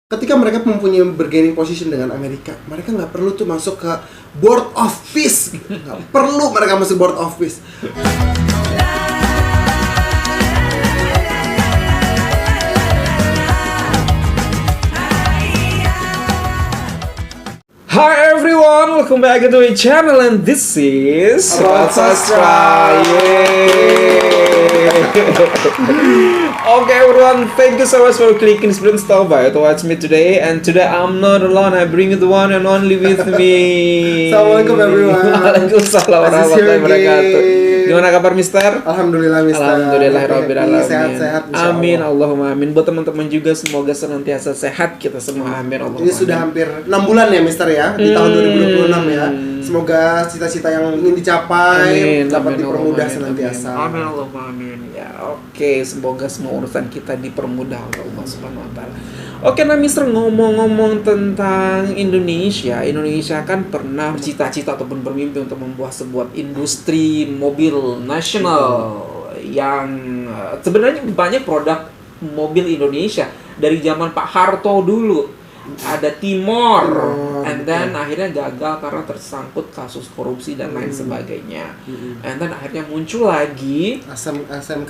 Ketika mereka mempunyai bargaining position dengan Amerika, mereka nggak perlu tuh masuk ke board of peace. Nggak perlu mereka masuk board of peace. Hi everyone, welcome back to my channel and this is Sobat Sastra. Okay everyone, thank you so much for clicking Sprint Stop by to watch me today. And today I'm not alone, I bring you the one and only with me. Assalamualaikum everyone. Waalaikumsalam warahmatullahi wabarakatuh. Gimana kabar Mister? Alhamdulillah Mister. Alhamdulillahirabbil alamin. Sehat-sehat. Amin, Allahumma amin. Buat teman-teman juga semoga senantiasa sehat kita semua. Amin, Allahumma. Ini sudah hampir 6 bulan ya Mister ya, di tahun 2026 ya. Semoga cita-cita yang ingin dicapai dapat dipermudah senantiasa. Amin, Allahumma amin. Ya, oke, semoga semua urusan kita dipermudah oleh Allah Subhanahu wa taala. Oke, nah Mister, ngomong-ngomong tentang Indonesia kan pernah bercita-cita ataupun bermimpi untuk membuat sebuah industri mobil nasional yang sebenarnya banyak produk mobil Indonesia dari zaman Pak Harto dulu. Ada Timor, and then akhirnya gagal karena tersangkut kasus korupsi dan lain sebagainya. And then akhirnya muncul lagi SMK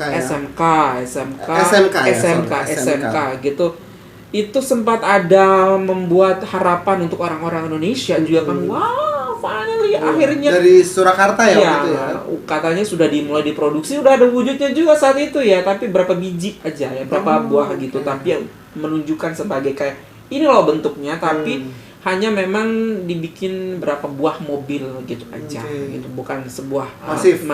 gitu. Itu sempat ada membuat harapan untuk orang-orang Indonesia juga kan. Wow, finally akhirnya dari Surakarta ya, gitu ya. Katanya sudah dimulai diproduksi, udah ada wujudnya juga saat itu ya, tapi berapa biji aja ya, berapa buah gitu, tapi yang menunjukkan sebagai kayak ini loh bentuknya, tapi hanya memang dibikin berapa buah mobil gitu aja gitu, bukan sebuah masif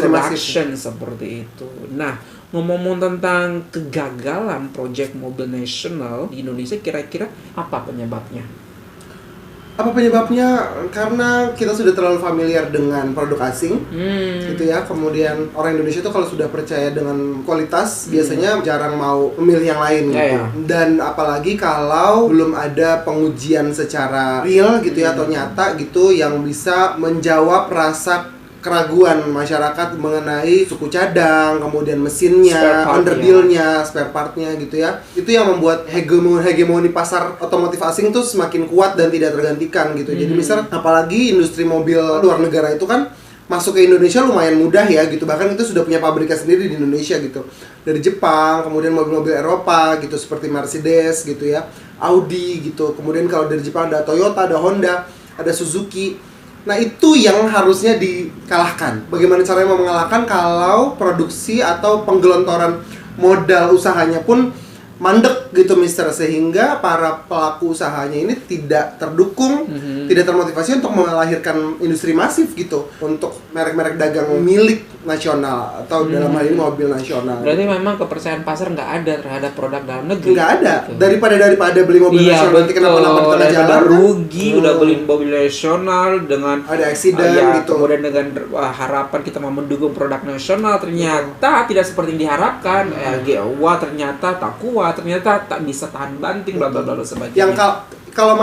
production seperti itu. Nah, ngomong tentang kegagalan proyek mobil nasional di Indonesia, kira-kira apa penyebabnya? Karena kita sudah terlalu familiar dengan produk asing, gitu ya. Kemudian orang Indonesia tuh kalau sudah percaya dengan kualitas, biasanya jarang mau memilih yang lain gitu. Dan apalagi kalau belum ada pengujian secara real gitu ya, atau nyata gitu, yang bisa menjawab rasa keraguan masyarakat mengenai suku cadang, kemudian mesinnya, underdealnya, spare partnya gitu ya. Itu yang membuat hegemoni pasar otomotif asing tuh semakin kuat dan tidak tergantikan gitu. Jadi misal apalagi industri mobil luar negara itu kan masuk ke Indonesia lumayan mudah ya gitu. Bahkan itu sudah punya pabriknya sendiri di Indonesia gitu. Dari Jepang, kemudian mobil-mobil Eropa gitu seperti Mercedes gitu ya, Audi gitu. Kemudian kalau dari Jepang ada Toyota, ada Honda, ada Suzuki. Nah, itu yang harusnya dikalahkan. Bagaimana caranya mau mengalahkan kalau produksi atau penggelontoran modal usahanya pun mandek gitu Mister, sehingga para pelaku usahanya ini tidak terdukung, tidak termotivasi untuk melahirkan industri masif gitu untuk merek-merek dagang milik nasional atau dalam hal ini mobil nasional. Berarti memang kepercayaan pasar nggak ada terhadap produk dalam negeri. Nggak ada. Gitu. Daripada beli mobil nasional nanti kenapa-napa di tengah jalan, rugi udah beli mobil nasional dengan ada accident gitu. Kemudian dengan harapan kita mau mendukung produk nasional, ternyata tidak seperti yang diharapkan. Wah, ternyata tak kuat, ternyata tak bisa tahan banting, bla bla bla sebagainya. Yang kalau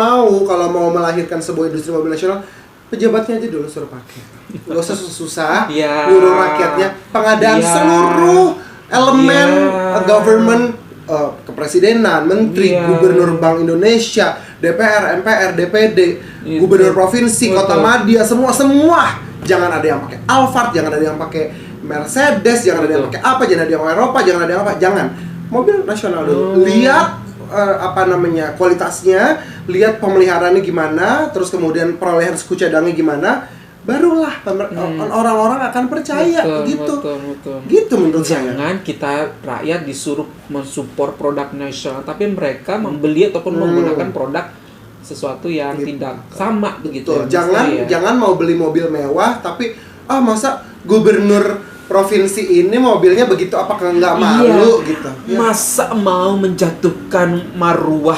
mau melahirkan sebuah industri mobil nasional, pejabatnya aja dulu suruh pakai. Gak usah susah-susah, nyuruh rakyatnya. Pengadaan seluruh elemen government, kepresidenan, menteri, gubernur Bank Indonesia, DPR, MPR, DPD, gubernur provinsi, kota madya, semua. Jangan ada yang pakai Alphard, jangan ada yang pakai Mercedes, jangan ada yang pakai apa, jangan ada yang Eropa, jangan ada yang apa, jangan. Mobil nasional dulu. Lihat kualitasnya, lihat pemeliharaannya gimana, terus kemudian perolehan suku cadangnya gimana, barulah orang-orang akan percaya. Betul. Gitu menurut saya. Jangan kita rakyat disuruh mensupport produk nasional, tapi mereka membeli ataupun menggunakan produk sesuatu yang tidak sama begitu. Jangan mau beli mobil mewah tapi masa gubernur provinsi ini mobilnya begitu, apakah nggak malu gitu? Masa mau menjatuhkan maruah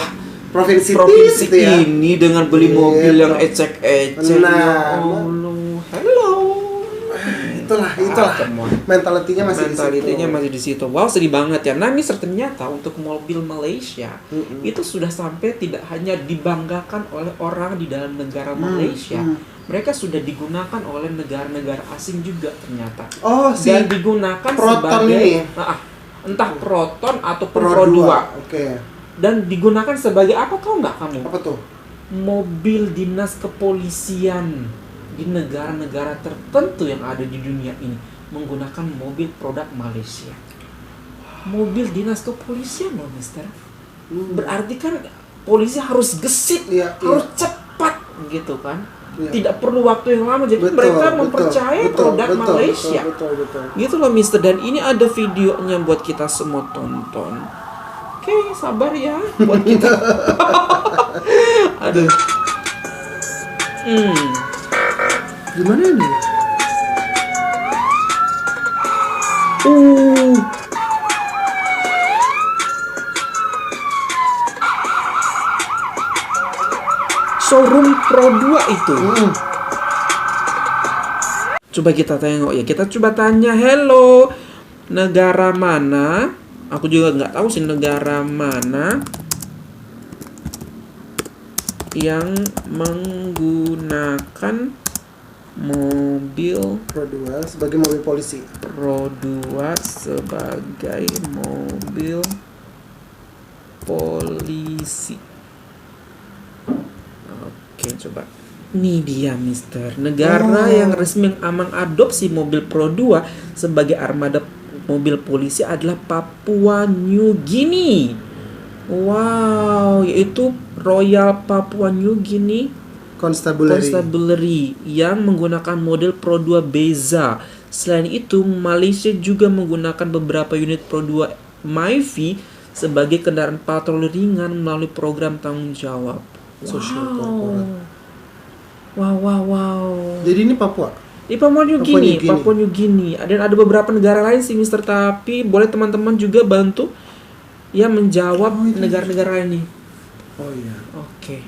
provinsi gitu ini dengan beli mobil yang ecek-ecek? Itulah mentalitinya masih di situ. Wow, sedih banget ya. Nah, Mister, ternyata untuk mobil Malaysia itu sudah sampai tidak hanya dibanggakan oleh orang di dalam negara Malaysia. Mereka sudah digunakan oleh negara-negara asing juga ternyata. Dan digunakan Proton sebagai ini. entah Proton ataupun Pro 2. dan digunakan sebagai apa, tau nggak kamu? Apa tuh? Mobil dinas kepolisian di negara-negara tertentu yang ada di dunia ini menggunakan mobil produk Malaysia. Mobil dinas kepolisian loh, Mister. Berarti kan polisi harus gesit, harus cepat gitu kan. Tidak perlu waktu yang lama, jadi mereka mempercayai produk Malaysia. Gitu loh, Mister. Dan ini ada videonya buat kita semua tonton. Oke, sabar ya buat kita. Aduh. Gimana ini? Showroom Pro 2 itu. Coba kita tengok ya. Kita coba tanya, hello, negara mana? Aku juga nggak tahu sih negara mana yang menggunakan mobil Pro 2 sebagai mobil polisi. Pro 2 sebagai mobil polisi. Oke, coba. Ini dia, Mister. Negara yang resmi mengadopsi mobil Pro 2 sebagai armada mobil polisi adalah Papua New Guinea. Wow, yaitu Royal Papua New Guinea Constabulary yang menggunakan model Pro 2 Beza. Selain itu, Malaysia juga menggunakan beberapa unit Pro 2 Myvi sebagai kendaraan patroli ringan melalui program tanggung jawab. Wow. Jadi ini Papua? Di Papua New Guinea. Dan ada beberapa negara lain sih, Mister. Tapi boleh teman-teman juga bantu ya menjawab negara-negara ini. Oh iya. Oke.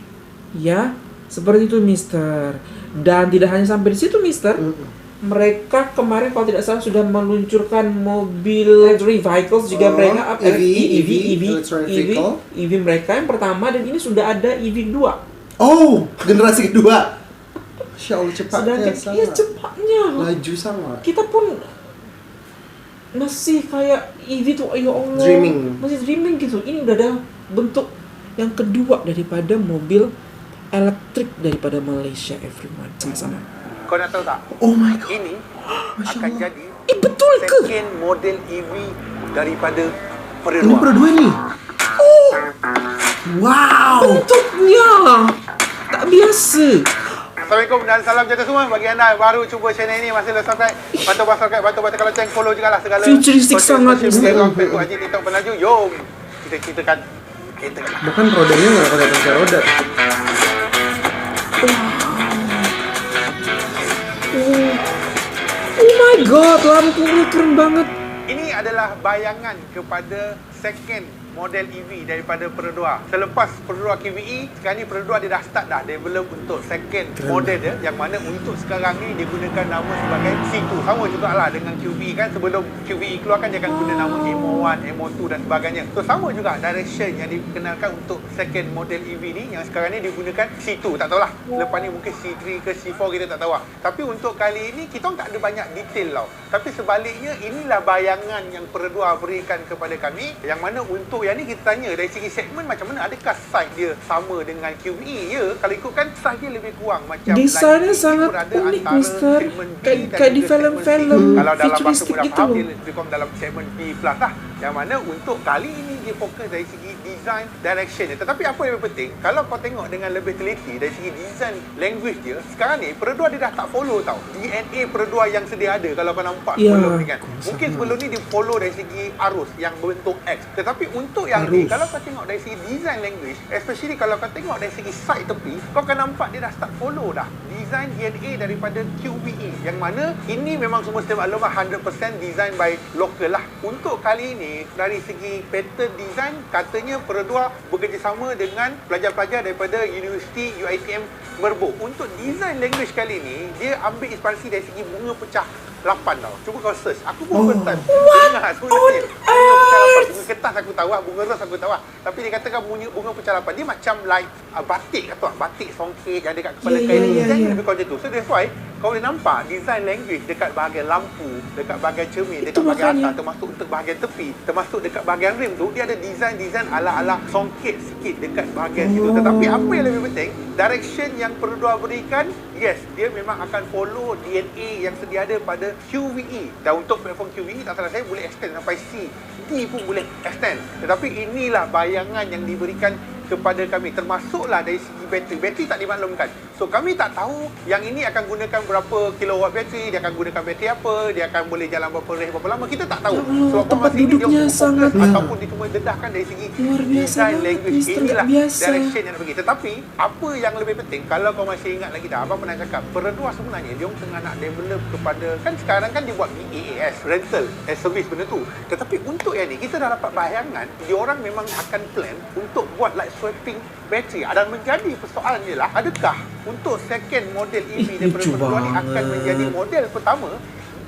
Ya, seperti itu, Mister. Dan tidak hanya sampai di situ, Mister. Mereka kemarin kalau tidak salah sudah meluncurkan mobil electric vehicles juga. Mereka EV mereka yang pertama, dan ini sudah ada EV 2. Oh, generasi kedua. Masya Allah, cepatnya. Iya, cepatnya. Laju sama. Kita pun masih kayak EV tuh, ya Allah. Masih dreaming gitu. Ini udah ada bentuk yang kedua daripada mobil elektrik daripada Malaysia, everyone. Sama-sama. Kau nak tahu tak? Oh my God. Ini akan jadi betul ke? second model EV daripada Pro 2. Ini Pro 2 nih. Wow. Bentuknya tak biasa. Assalamualaikum dan salam sejahtera semua. Bagi anda baru cuba channel ini, masih subscribe, bantu subscribe, bantu baca lonceng, follow jugalah segala futuristic sangat. Instagram, Facebook, IG, TikTok, Penaju. Jom kita ceritakan kereta. Bahkan rodanya nggak pakai pakai roda. Oh my God, lampunya keren banget. Ini adalah bayangan kepada second model EV daripada Pro 2. Selepas Pro 2 QVE, sekarang ni Pro 2 dia dah start dah develop untuk second model dia, yang mana untuk sekarang ni dia gunakan nama sebagai C2. Sama jugalah dengan QVE kan, sebelum QVE keluar kan dia akan guna nama MO1, MO2 dan sebagainya. So sama juga direction yang dikenalkan untuk second model EV ni, yang sekarang ni digunakan C2. Tak tahulah, lepas ni mungkin C3 ke C4 kita tak tahu lah. Tapi untuk kali ini kita tak ada banyak detail tau. Tapi sebaliknya inilah bayangan yang Pro 2 berikan kepada kami, yang mana untuk yang ni kita tanya dari segi segmen macam mana, adakah size dia sama dengan QVE ya? Kalau ikutkan size dia lebih kurang macam desainnya sangat unik, Mister. Kayak di film-film kalau dalam bahasa futuristik mudah gitu. faham, dia lebih kurang dalam segmen B+ lah. Yang mana untuk kali ini dia fokus dari segi design direction dia. Tetapi apa yang lebih penting, kalau kau tengok dengan lebih teliti dari segi design language dia, sekarang ni Pro 2 dia dah tak follow tau DNA Pro 2 yang sedia ada. Kalau kau nampak sebelum ni kan, mungkin sebelum ni dia follow dari segi arus yang berbentuk X. Tetapi untuk yang ni, kalau kau tengok dari segi design language, especially kalau kau tengok dari segi side tepi, kau akan nampak dia dah start follow dah design DNA daripada QVE, yang mana ini memang semua sistem maklumah 100% design by local lah. Untuk kali ini dari segi pattern design, katanya Pro 2 bekerjasama dengan pelajar-pelajar daripada Universiti UiTM Merbuk. Untuk design language kali ini, dia ambil inspirasi dari segi bunga pecah 8 tau. Cuba kau search. Aku pun first time dengar sebenarnya. Bunga pecah 8. Bunga kertas aku tahu lah, bunga ros aku tahu lah. Tapi dia katakan bunga pecah 8. Dia macam like batik atau batik songket yang dekat kepala kain. Design lebih kurang macam tu. So that's why kau boleh nampak design language dekat bahagian lampu, dekat bahagian cermin, dekat Itu bahagian makanya. atas, termasuk untuk bahagian tepi, termasuk dekat bahagian rim tu, dia ada design ala-ala songket sikit dekat bahagian situ. Tetapi apa yang lebih penting, direction yang Perodua berikan, yes, dia memang akan follow DNA yang sedia ada pada QVE. Dan untuk platform QVE, tak salah saya boleh extend sampai C, D pun boleh extend. Tetapi inilah bayangan yang diberikan kepada kami, termasuklah dari segi bateri tak dimaklumkan. So kami tak tahu yang ini akan gunakan berapa kilowatt bateri, dia akan gunakan bateri apa, dia akan boleh jalan berapa range berapa lama, kita tak tahu. Sebab tempat masa ini dia duduknya fokus sangat ataupun dia cuma dedahkan dari segi luar biasa design banget, language. Mister, Inilah tak biasa. direction yang nak bagi. Tetapi apa yang lebih penting, kalau kau masih ingat lagi dah, Abang pernah cakap Perodua sebenarnya dia tengah nak develop kepada, kan sekarang kan dia buat BaaS, rental as service benda tu. Tetapi untuk yang ni kita dah dapat bayangan dia orang memang akan plan untuk buat like swapping bateri. Dan menjadi persoalan ialah, adakah untuk second model EV daripada lucu Perodua ni akan banget. menjadi model pertama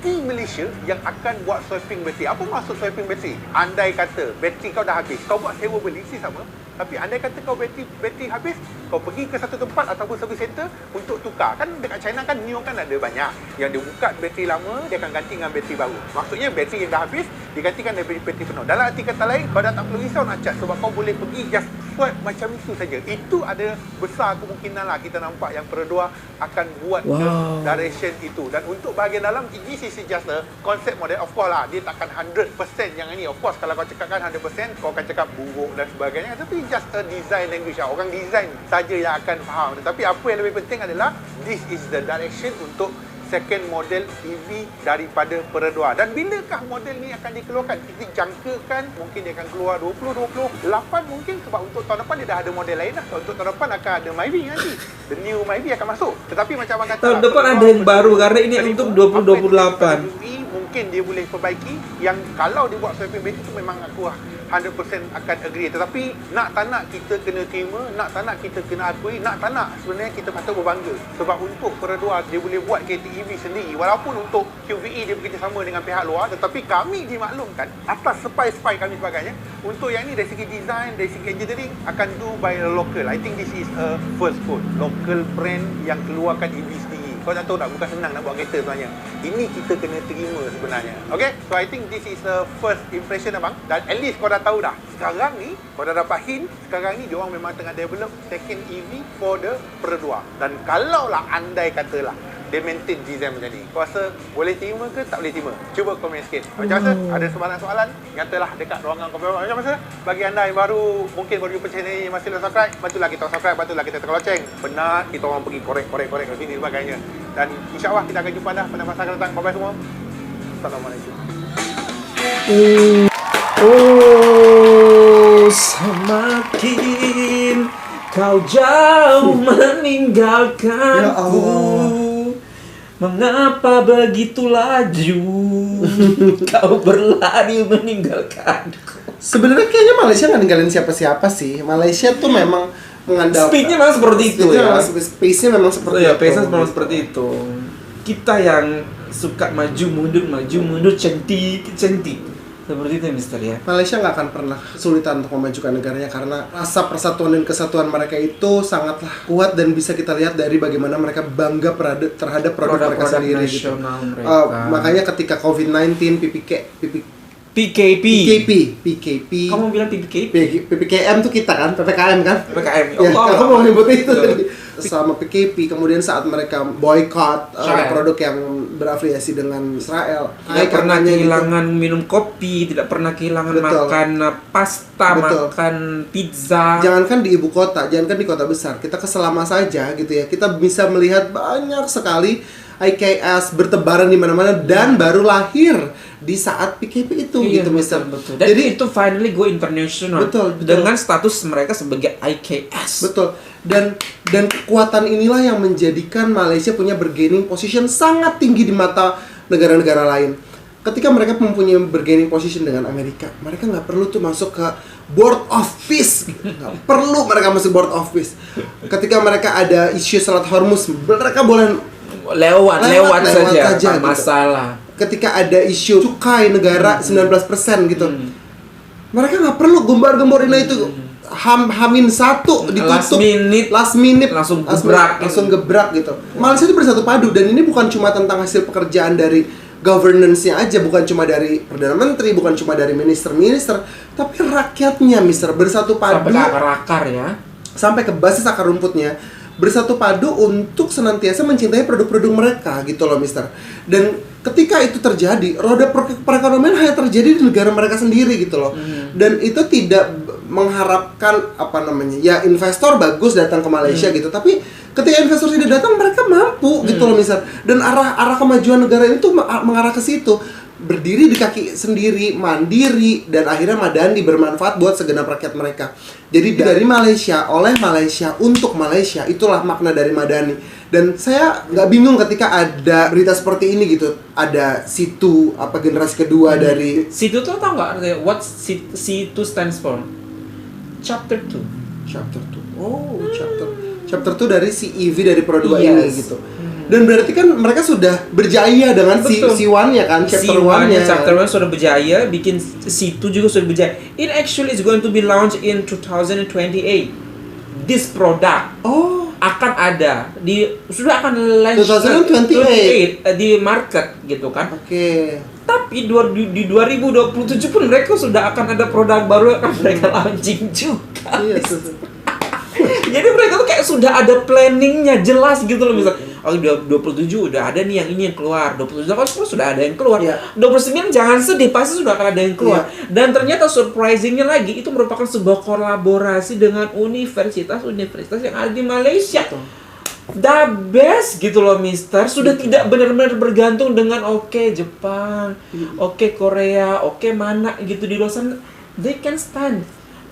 di Malaysia yang akan buat swapping bateri. Apa maksud swapping bateri? Andai kata bateri kau dah habis, kau buat sewa beli si sama. Tapi andai kata kau bateri habis, kau pergi ke satu tempat ataupun service center untuk tukar. Kan dekat China kan NIO kan ada banyak. Yang dia buka bateri lama, dia akan ganti dengan bateri baru. Maksudnya bateri yang dah habis digantikan dengan bateri penuh. Dalam arti kata lain, kau dah tak perlu risau nak charge sebab kau boleh pergi just swap macam itu saja. Itu ada besar kemungkinan lah kita nampak yang Perodua akan buat direction itu. Dan untuk bahagian dalam, this is just a concept model. Of course lah, dia takkan 100% yang ini. Of course, kalau kau cakap kan 100%, kau akan cakap buruk dan sebagainya. Tapi just a design language lah. Orang design saja yang akan faham. Tetapi apa yang lebih penting adalah, this is the direction untuk second model EV daripada Perodua. Dan bilakah model ni akan dikeluarkan? Kita jangkakan mungkin dia akan keluar 2028 mungkin, sebab untuk tahun depan dia dah ada model lain dah. Untuk tahun depan akan ada Myvi nanti. The new Myvi akan masuk. Tetapi macam abang kata, Tahun depan ada yang baru karena ini untuk 2028. Mungkin dia boleh perbaiki, yang kalau dia buat swapping bateri tu memang aku 100% akan agree. Tetapi nak tak nak kita kena terima, nak tak nak kita kena akui, nak tak nak sebenarnya kita patut berbangga. Sebab untuk Perodua dia boleh buat kereta EV sendiri. Walaupun untuk QVE dia bekerjasama dengan pihak luar, tetapi kami dimaklumkan atas spy kami sebagainya, untuk yang ni dari segi design, dari segi engineering akan do by local. I think this is a first code. Local brand yang keluarkan EV sendiri. Kau tak tahu tak, bukan senang nak buat kereta sebenarnya. Ini kita kena terima sebenarnya. Okay? So I think this is the first impression abang. Dan at least kau dah tahu dah. Sekarang ni, kau dah dapat hint. Sekarang ni, diorang memang tengah develop second EV for the Perodua. Dan kalaulah andai katalah dia maintain design macam ni, kau rasa boleh terima ke tak boleh terima? Cuba komen sikit. Macam mana? Ada soalan-soalan? Nyatalah dekat ruangan komen. Macam mana? Bagi anda yang baru, mungkin baru jumpa channel ni, masih belum subscribe, bantulah kita subscribe, bantulah kita tekan loceng. Penat, kita orang pergi korek ke sini sebagainya. Dan insyaAllah kita akan jumpa dah pada masa akan datang. Bye-bye semua. Assalamualaikum. Semakin kau jauh meninggalkanku, mengapa begitu laju kau berlari meninggalkanku? Sebenarnya kayaknya Malaysia nggak ninggalin siapa-siapa sih. Malaysia tuh memang mengandalkan Speednya memang seperti itu ya. Space-nya memang seperti ya, itu. pace-nya memang seperti itu. Kita yang suka maju mundur cantik. Seperti itu Mister ya. Malaysia nggak akan pernah kesulitan untuk memajukan negaranya karena rasa persatuan dan kesatuan mereka itu sangatlah kuat, dan bisa kita lihat dari bagaimana mereka bangga terhadap produk mereka sendiri gitu. Makanya ketika COVID-19, PKP. Kamu bilang PKP? PPKM tuh kita kan, PPKM kan? PPKM. Ya, aku mau nyebut itu. Sama PKP, kemudian saat mereka boycott produk yang berafiliasi dengan Israel, tidak pernah kehilangan minum kopi, tidak pernah kehilangan makan pasta, makan pizza. Jangankan di ibu kota, jangankan di kota besar, kita ke Selama saja gitu ya, kita bisa melihat banyak sekali IKS bertebaran di mana-mana dan baru lahir di saat PKP itu gitu Mister. Betul. Dan jadi itu finally go international. Betul. Dengan status mereka sebagai IKS. Betul. Dan kekuatan inilah yang menjadikan Malaysia punya bargaining position sangat tinggi di mata negara-negara lain. Ketika mereka mempunyai bargaining position dengan Amerika, mereka nggak perlu tuh masuk ke Board of Peace. Nggak perlu mereka masuk Board of Peace. Ketika mereka ada isu Selat Hormuz, mereka boleh lewat saja gitu. Masalah. Ketika ada isu cukai negara 19% gitu, mereka nggak perlu gembar-gemborin itu. Hamin 1 ditutup last minute langsung gebrak gitu. Malaysia itu bersatu padu, dan ini bukan cuma tentang hasil pekerjaan dari governance-nya aja, bukan cuma dari Perdana Menteri, bukan cuma dari minister-minister, tapi rakyatnya, Mister, bersatu padu sampai ke akar-akar ya, sampai ke basis akar rumputnya, bersatu padu untuk senantiasa mencintai produk-produk mereka gitu loh, Mister. Dan ketika itu terjadi, roda perekonomian hanya terjadi di negara mereka sendiri gitu loh. Dan itu tidak mengharapkan ya investor bagus datang ke Malaysia gitu, tapi ketika investor tidak datang, mereka mampu gitu loh, Mister. Dan arah kemajuan negara ini tuh mengarah ke situ, berdiri di kaki sendiri, mandiri, dan akhirnya Madani bermanfaat buat segenap rakyat mereka. Jadi dari Malaysia, oleh Malaysia, untuk Malaysia, itulah makna dari Madani. Dan saya nggak bingung ketika ada berita seperti ini gitu. Ada Situ, generasi kedua dari Situ tuh tau nggak artinya? What Situ stands for? Chapter 2. Oh, chapter 2 dari CEV dari Pro 2 ini gitu. Dan berarti kan mereka sudah berjaya dengan si one-nya kan, chapter 1-nya. Chapter 1 sudah berjaya, bikin Situ juga sudah berjaya. It actually is going to be launched in 2028. This product akan ada sudah akan launch 2028 di market gitu kan. Oke. Tapi di 2027 pun mereka sudah akan ada produk baru yang akan mereka launching juga. Iya, Jadi mereka tuh kayak sudah ada planningnya jelas gitu loh, misal 27 udah ada nih yang ini yang keluar, 27 kan sudah ada yang keluar, 29 jangan sedih, pasti sudah akan ada yang keluar. Dan ternyata surprisingnya lagi, itu merupakan sebuah kolaborasi dengan universitas-universitas yang ada di Malaysia. The best gitu loh, Mister. Sudah tidak benar-benar bergantung dengan Jepang, Korea, mana gitu di luar sana. They can stand.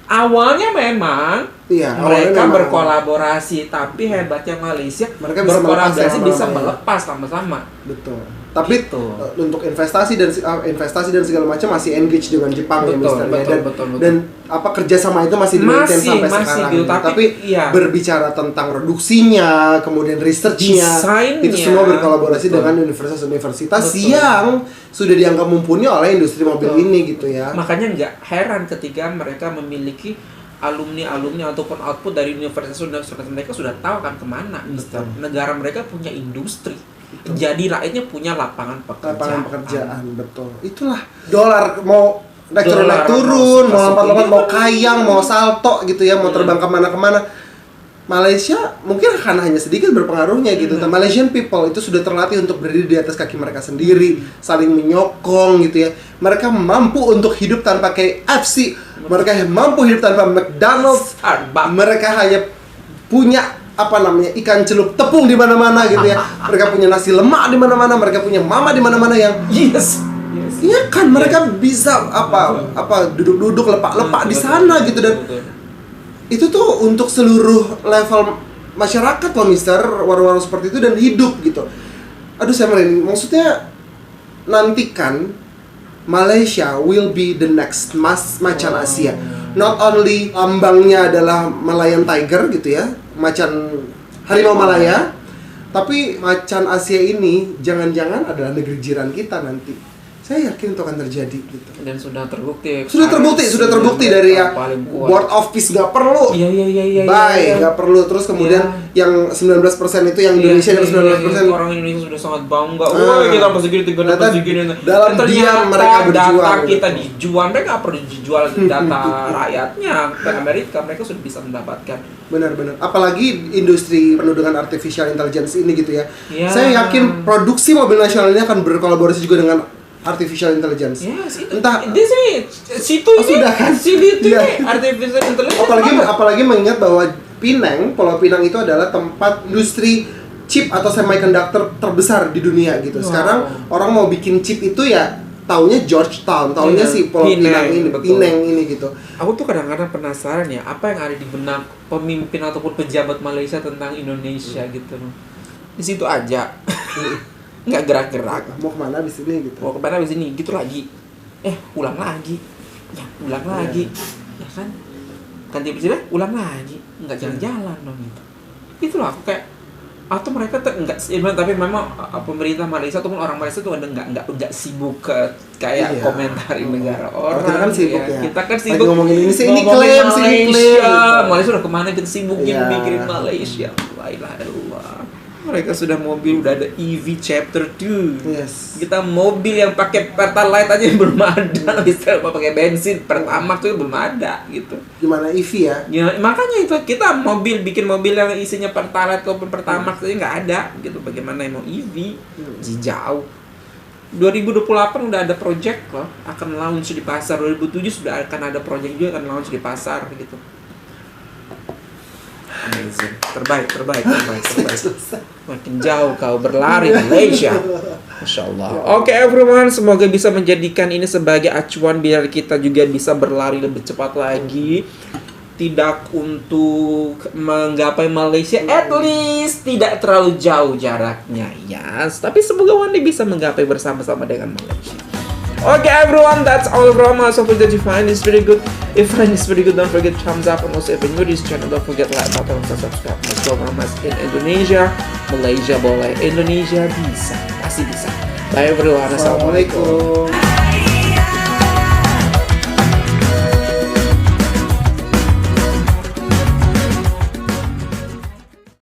Awalnya memang mereka berkolaborasi, tapi hebatnya Malaysia, mereka berkolaborasi bisa melepas sama-sama. Betul. Tapi untuk investasi dan segala macam masih engage dengan Jepang, betul. Dan kerjasama itu masih di-maintain sampai sekarang. Gitu, tapi berbicara tentang reduksinya, kemudian research-nya, itu semua berkolaborasi dengan universitas-universitas yang sudah dianggap mumpuni oleh industri mobil ini gitu ya. Makanya nggak heran ketika mereka memiliki alumni ataupun output dari universitas mereka sudah tahu kan kemana. Negara mereka punya industri. Betul. Jadi rakyatnya punya lapangan pekerjaan. Betul. Itulah dolar mau naik turun, mau lompat-lompat, mau kayang, mau salto gitu ya, mau terbang kemana-kemana. Malaysia mungkin akan hanya sedikit berpengaruhnya gitu. Malaysian people itu sudah terlatih untuk berdiri di atas kaki mereka sendiri, saling menyokong gitu ya. Mereka mampu untuk hidup tanpa KFC, mereka mampu hidup tanpa McDonald's, mereka hanya punya ikan celup tepung di mana-mana gitu ya. Mereka punya nasi lemak di mana-mana, mereka punya mama di mana-mana yang iya kan, mereka bisa duduk-duduk lepak-lepak di sana gitu. Dan itu tuh untuk seluruh level masyarakat loh, Mister, warung-warung seperti itu dan hidup gitu. Aduh, saya merinding. Maksudnya nantikan Malaysia will be the next macan Asia. Not only lambangnya adalah Malayan Tiger gitu ya, macan harimau Malaya, tapi macan Asia ini jangan-jangan adalah negeri jiran kita nanti. Saya yakin itu akan terjadi gitu. Dan sudah terbukti. Sudah terbukti dari yang board of peace nggak perlu. Iya. Nggak perlu. Terus kemudian yang 19% itu yang Indonesia yang 19%. Orang Indonesia sudah sangat bangga. Kita dapat segini. Dalam diam mereka berjuang. Data kita dijual, mereka perlu dijual data rakyatnya ke Amerika, mereka sudah bisa mendapatkan. Benar. Apalagi industri penuh dengan artificial intelligence ini gitu ya. Saya yakin produksi mobil nasional ini akan berkolaborasi juga dengan artificial intelligence. Entah situ sudah kan? Artificial intelligence. Apalagi mengingat bahwa Pulau Pinang itu adalah tempat industri chip atau semiconductor terbesar di dunia gitu. Sekarang orang mau bikin chip itu ya taunya Georgetown, taunya si Pulau Pinang ini gitu. Aku tuh kadang-kadang penasaran ya, apa yang ada di benak pemimpin ataupun pejabat Malaysia tentang Indonesia gitu. Di situ aja. Nggak gerak-gerak. Mau kemana abis ini gitu. Gitu lagi. Ulang lagi. Ya kan? Ganti presiden, ulang lagi. Nggak jalan-jalan dong gitu. Itulah aku kayak Atau mereka tuh enggak, tapi memang pemerintah Malaysia ataupun orang Malaysia tuh enggak sibuk kayak komentari negara orang. Kita kan sibuk ya. Kita kan sibuk ngomongin ini sih, ini ngomongin klaim, Malaysia. Malaysia udah kemana, kita sibuk mikirin Malaysia. La ilaha illallah. Mereka sudah mobil, udah ada EV chapter 2. Yes. Kita mobil yang pakai Pertalite aja belum ada, bisa pakai bensin, Pertamax tuh belum ada gitu. Gimana EV ya? Ya makanya itu kita bikin mobil yang isinya Pertalite ataupun Pertamax aja nggak ada gitu. Bagaimana yang mau EV? Jauh. 2028 udah ada project loh, akan launch di pasar. 2007 sudah akan ada project juga akan launch di pasar gitu. Amazing. Terbaik. Makin jauh kau berlari Malaysia. Masya Allah. Oke everyone, semoga bisa menjadikan ini sebagai acuan biar kita juga bisa berlari lebih cepat lagi. Tidak untuk menggapai Malaysia, at least tidak terlalu jauh jaraknya, yes. Tapi semoga one day bisa menggapai bersama-sama dengan Malaysia. Okay everyone, that's all from us. Hopefully that you find this very good. If you find this very good, don't forget thumbs up. And also if you're new to this channel, don't forget like button and subscribe. Let's go from us in Indonesia. Malaysia boleh, Indonesia bisa, pasti bisa. Bye everyone, assalamualaikum.